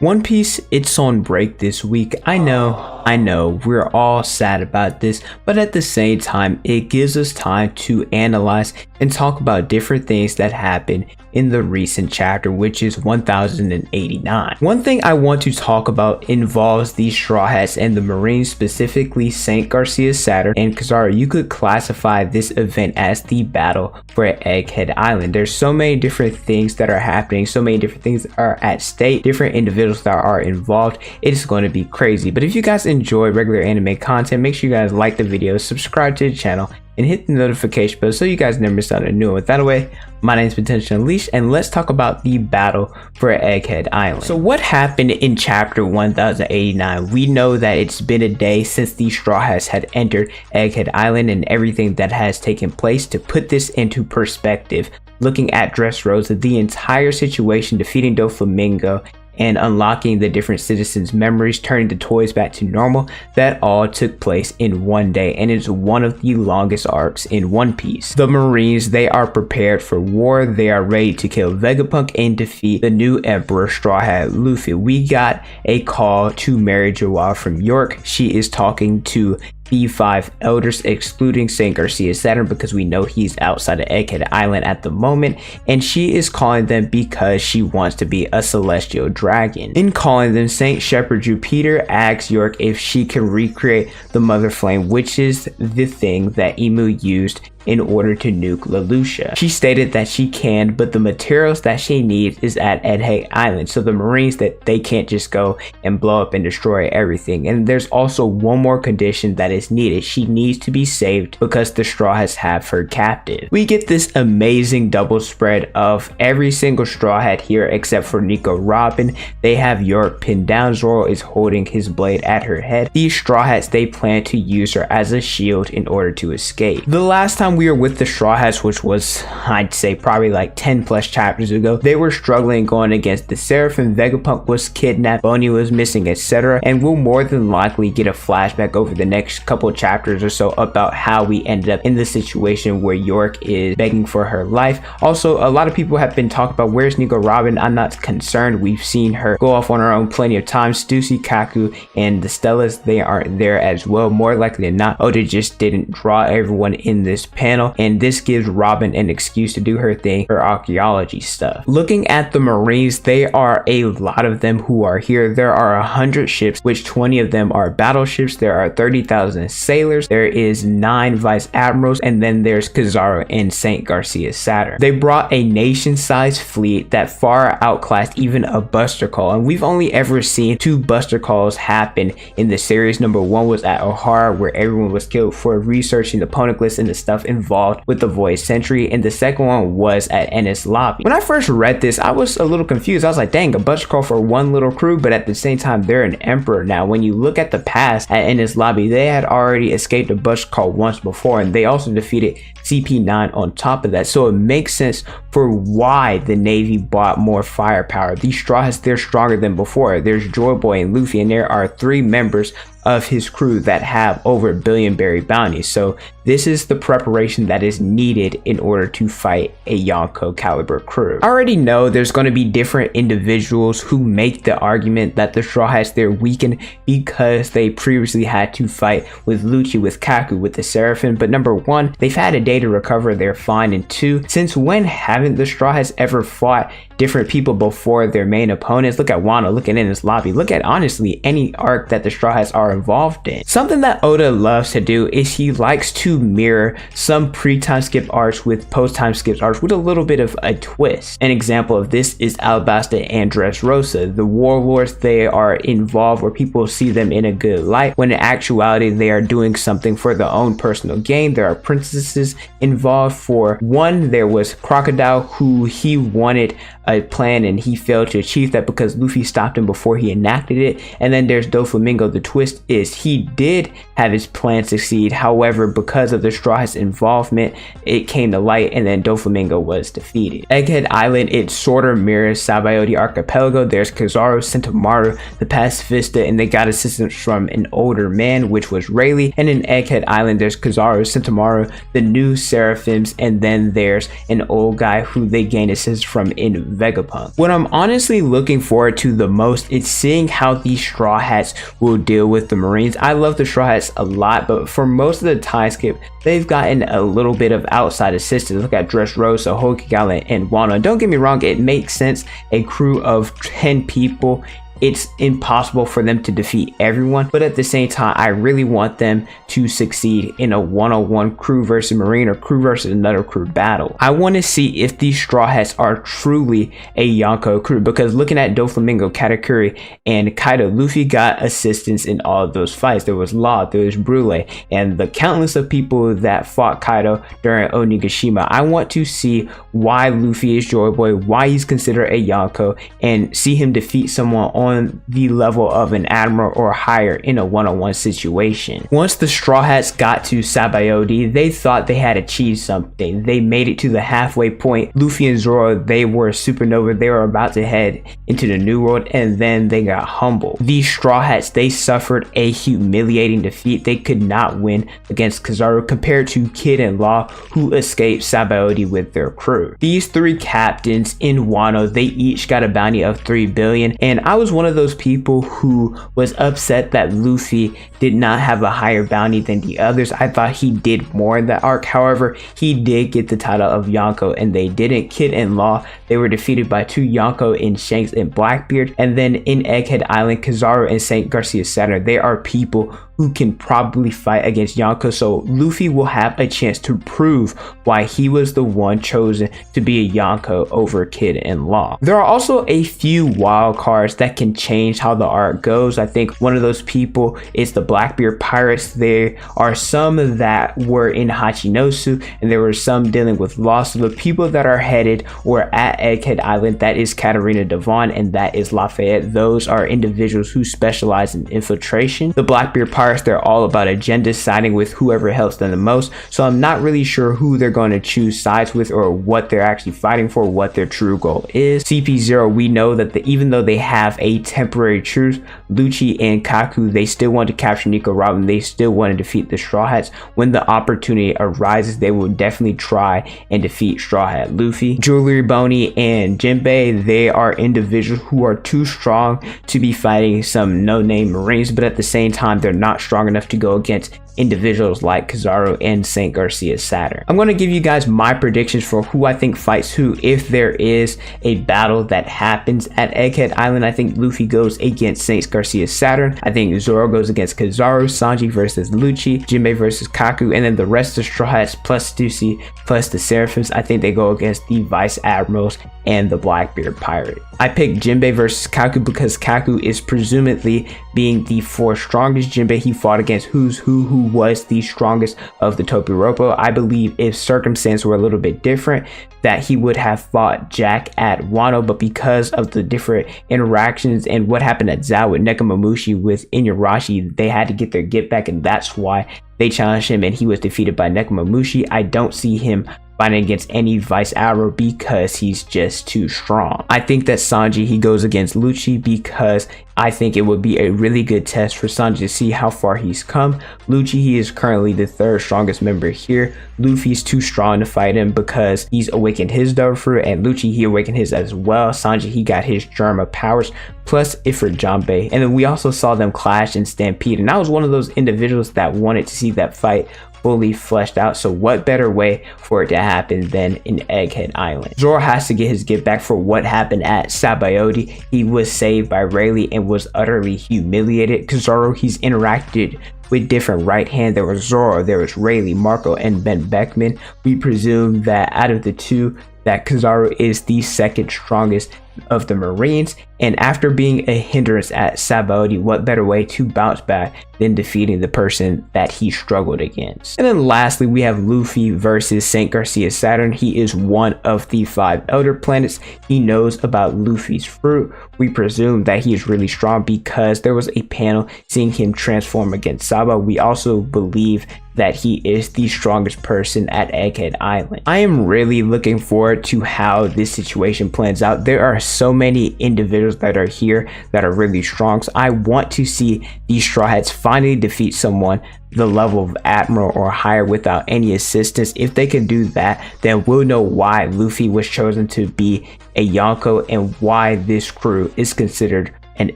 One Piece, it's on break this week. I know, we're all sad about this, but at the same time, it gives us time to analyze and talk about different things that happened in the recent chapter, which is 1089. One thing I want to talk about involves the Straw Hats and the Marines, specifically St. Garcia Saturn and Kizaru. You could classify this event as the battle for Egghead Island. There's so many different things that are happening, so many different things that are at stake, different individuals that are involved. It's going to be crazy. But if you guys enjoy regular anime content, make sure you guys like the video, subscribe to the channel, and hit the notification bell so you guys never miss out on a new one. With that away, my name is Potential Unleashed, and let's talk about the battle for Egghead Island. So what happened in chapter 1089? We know that it's been a day since the Straw Hats had entered Egghead Island and everything that has taken place. To put this into perspective, looking at Dressrosa, the entire situation, defeating Doflamingo and unlocking the different citizens' memories, turning the toys back to normal, that all took place in one day, and it's one of the longest arcs in One Piece. The Marines, they are prepared for war. They are ready to kill Vegapunk and defeat the new Emperor Straw Hat Luffy. We got a call to Mary Joao from York. She is talking to the 5 elders, excluding St. Garcia Saturn because we know he's outside of Egghead Island at the moment, and she is calling them because she wants to be a celestial dragon. In calling them, Saint Shepherd Jupiter asks York if she can recreate the Mother Flame, which is the thing that Emu used in order to nuke Lelouch. She stated that she can, but the materials that she needs is at Egghead Island, so the Marines, that they can't just go and blow up and destroy everything. And there's also one more condition that is needed. She needs to be saved because the Straw Hats have her captive. We get this amazing double spread of every single Straw Hat here except for Nico Robin. They have York pinned down. Zoro is holding his blade at her head. These Straw Hats, they plan to use her as a shield in order to escape. The last time we were with the Straw Hats, which was, I'd say, probably like 10 plus chapters ago, they were struggling going against the Seraphim. Vegapunk was kidnapped, Bonnie was missing, etc. And we'll more than likely get a flashback over the next couple chapters or so about how we ended up in the situation where York is begging for her life. Also, a lot of people have been talking about where's Nico Robin. I'm not concerned. We've seen her go off on her own plenty of times. Stussy, Kaku, and the Stellas, they aren't there as well. More likely than not, Oda just didn't draw everyone in this panel, and this gives Robin an excuse to do her thing, her archaeology stuff. Looking at the Marines, they are a lot of them who are here. There are 100 ships, which 20 of them are battleships. There are 30,000 sailors. There is 9 vice admirals, and then there's Kizaru and St. Garcia Saturn. They brought a nation-sized fleet that far outclassed even a Buster Call, and we've only ever seen 2 Buster Calls happen in the series. Number 1 was at O'Hara, where everyone was killed for researching the poneglyphs and the stuff involved with the Void Sentry, and the second one was at Enies Lobby. When I first read this, I was a little confused. I was like, dang, a Buster Call for one little crew, but at the same time, they're an emperor now. When you look at the past at Enies Lobby, they had already escaped a Buster Call once before, and they also defeated CP9 on top of that, so it makes sense for why the Navy bought more firepower. These Straw Hats, they're stronger than before. There's Joy Boy and Luffy, and there are 3 members of his crew that have over 1 billion berry bounties. So this is the preparation that is needed in order to fight a Yonko caliber crew. I already know there's going to be different individuals who make the argument that the Straw Hats, they're weakened because they previously had to fight with Lucci, with Kaku, with the Seraphim. But number 1, they've had a day to recover, they're fine. And 2, since when haven't the Straw Hats ever fought different people before their main opponents? Look at Wano, look at Enies Lobby, look at honestly any arc that the Straw Hats are involved in. Something that Oda loves to do is he likes to mirror some pre-time skip arcs with post-time skip arcs with a little bit of a twist. An example of this is Alabasta and Dressrosa. The warlords, they are involved where people see them in a good light, when in actuality they are doing something for their own personal gain. There are princesses involved. For one, there was Crocodile, who he wanted a plan and he failed to achieve that because Luffy stopped him before he enacted it. And then there's Doflamingo. The twist is he did have his plan succeed, however, because of the Straw Hats involvement, it came to light, and then Doflamingo was defeated. Egghead Island, it sort of mirrors Sabaody Archipelago. There's Kizaru, Sentomaru, the pacifista, and they got assistance from an older man, which was Rayleigh. And in Egghead Island, there's Kizaru, Sentomaru, the new Seraphims, and then there's an old guy who they gain assistance from in Vegapunk. What I'm honestly looking forward to the most is seeing how these Straw Hats will deal with the Marines. I love the Straw Hats a lot, but for most of the time skip, they've gotten a little bit of outside assistance. Look at Dressrosa, Hokigala, and Wano. Don't get me wrong, it makes sense. A crew of 10 people, it's impossible for them to defeat everyone, but at the same time, I really want them to succeed in a one-on-one crew versus Marine or crew versus another crew battle. I want to see if these Straw Hats are truly a Yonko crew, because looking at Doflamingo, Katakuri, and Kaido, Luffy got assistance in all of those fights. There was Law, there was Brule, and the countless of people that fought Kaido during Onigashima. I want to see why Luffy is Joy Boy, why he's considered a Yonko, and see him defeat someone on the level of an admiral or higher in a one-on-one situation. Once the Straw Hats got to Sabayoti, they thought they had achieved something. They made it to the halfway point. Luffy and Zoro, they were supernova. They were about to head into the New World, and then they got humbled. These Straw Hats, they suffered a humiliating defeat. They could not win against Kizaru compared to Kid and Law, who escaped Sabayoti with their crew. These three captains in Wano, they each got a bounty of 3 billion, and I was one of those people who was upset that Luffy did not have a higher bounty than the others. I thought he did more in that arc. However, he did get the title of Yonko and they didn't. Kid and Law, they were defeated by 2 Yonko in Shanks and Blackbeard. And then in Egghead Island, Kizaru and St. Garcia Saturn, they are people who can probably fight against Yonko, so Luffy will have a chance to prove why he was the one chosen to be a Yonko over Kid and Law. There are also a few wild cards that can change how the arc goes. I think one of those people is the Blackbeard Pirates. There are some that were in Hachinosu, and there were some dealing with loss. So the people that are headed or at Egghead Island, that is Katarina Devon and that is Lafayette. Those are individuals who specialize in infiltration. The Blackbeard Pirates, they're all about agenda, siding with whoever helps them the most. So I'm not really sure who they're going to choose sides with or what they're actually fighting for, what their true goal is. CP0, we know that even though they have a temporary truce, Lucci and Kaku, they still want to capture Nico Robin. They still want to defeat the Straw Hats. When the opportunity arises, they will definitely try and defeat Straw Hat Luffy. Jewelry Boney and Jinbei, they are individuals who are too strong to be fighting some no-name Marines, but at the same time, they're not strong enough to go against individuals like Kizaru and St. Garcia Saturn. I'm going to give you guys my predictions for who I think fights who if there is a battle that happens at Egghead Island. I think Luffy goes against St. Garcia Saturn. I think Zoro goes against Kizaru, Sanji versus Lucci, Jinbei versus Kaku, and then the rest of the Straw Hats plus Stussy plus the Seraphims, I think they go against the Vice Admirals and the Blackbeard Pirate. I picked Jinbei versus Kaku because Kaku is presumably being the 4th strongest. Jinbei, he fought against who's who was the strongest of the Topiropo. I believe if circumstances were a little bit different, that he would have fought Jack at Wano, but because of the different interactions and what happened at Zao with Nekomamushi with Inuyarashi, they had to get their get back, and that's why they challenged him and he was defeated by Nekomamushi. I don't see him fighting against any Vice Admiral because he's just too strong. I think that Sanji, he goes against Lucci because I think it would be a really good test for Sanji to see how far he's come. Lucci, he is currently the 3rd strongest member here. Luffy's too strong to fight him because he's awakened his Devil Fruit, and Lucci, he awakened his as well. Sanji, he got his Germa powers plus Ifrit Janbei, and then we also saw them clash and stampede, and I was one of those individuals that wanted to see that fight fully fleshed out. So what better way for it to happen than in Egghead Island? Zoro has to get his get back for what happened at Sabayoti. He was saved by Rayleigh and was utterly humiliated. Kizaru, he's interacted with different right hand. There was Zoro, there was Rayleigh, Marco, and Ben Beckman. We presume that out of the two, that Kizaru is the 2nd strongest of the Marines, and after being a hindrance at Sabayoti, what better way to bounce back than defeating the person that he struggled against? And then lastly, we have Luffy versus St. Garcia Saturn. He is one of the 5 elder planets. He knows about Luffy's fruit. We presume that he is really strong because there was a panel seeing him transform against Saba. We also believe that he is the strongest person at Egghead Island. I am really looking forward to how this situation plans out. There are so many individuals that are here that are really strong. So I want to see these Straw Hats finally defeat someone the level of admiral or higher without any assistance. If they can do that, then we'll know why Luffy was chosen to be a Yonko and why this crew is considered an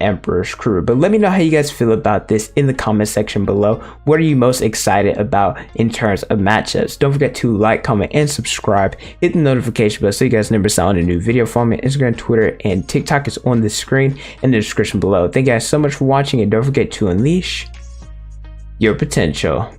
Emperor's crew. But let me know how you guys feel about this in the comment section below. What are you most excited about in terms of matchups? Don't forget to like, comment, and subscribe. Hit the notification bell so you guys never miss out on a new video from me. Instagram, Twitter, and TikTok is on the screen in the description below. Thank you guys so much for watching, and don't forget to unleash your potential.